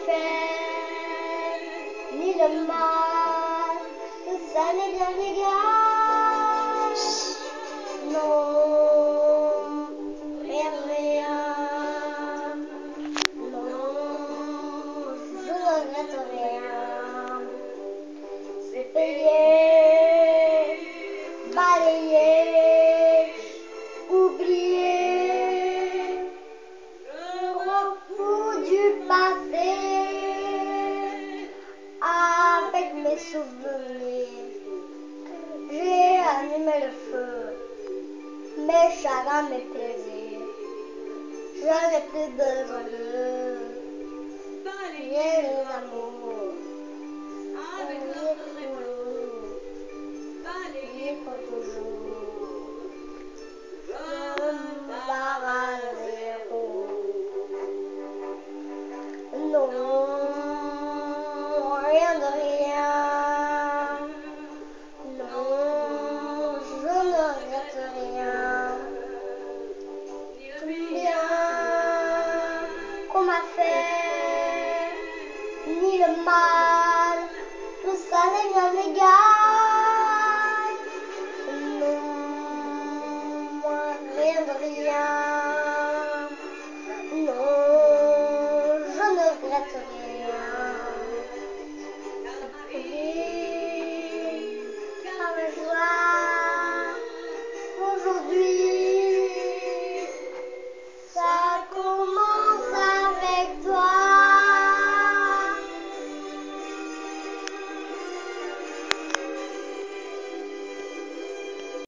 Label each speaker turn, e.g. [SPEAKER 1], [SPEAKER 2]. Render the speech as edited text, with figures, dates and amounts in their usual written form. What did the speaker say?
[SPEAKER 1] fait, ni le mal, tout ça n'est bien égal. Non, rien de rien. Non, je ne regrette rien. C'est payé, balayé, oublié. Le repos du passé avec mes souvenirs. J'ai allumé le feu, mes chagrins, mes plaisirs. Je n'ai plus besoin de balayer les amours. Avec notre rémolo, balayer pour toujours. Je me barre à zéro. Non, rien de rien. Non, je ne regrette rien. Tout bien qu'on m'a fait, ni le mal, tout ça n'est bien égal. Non, moi, rien de rien. Non, je ne regrette rien.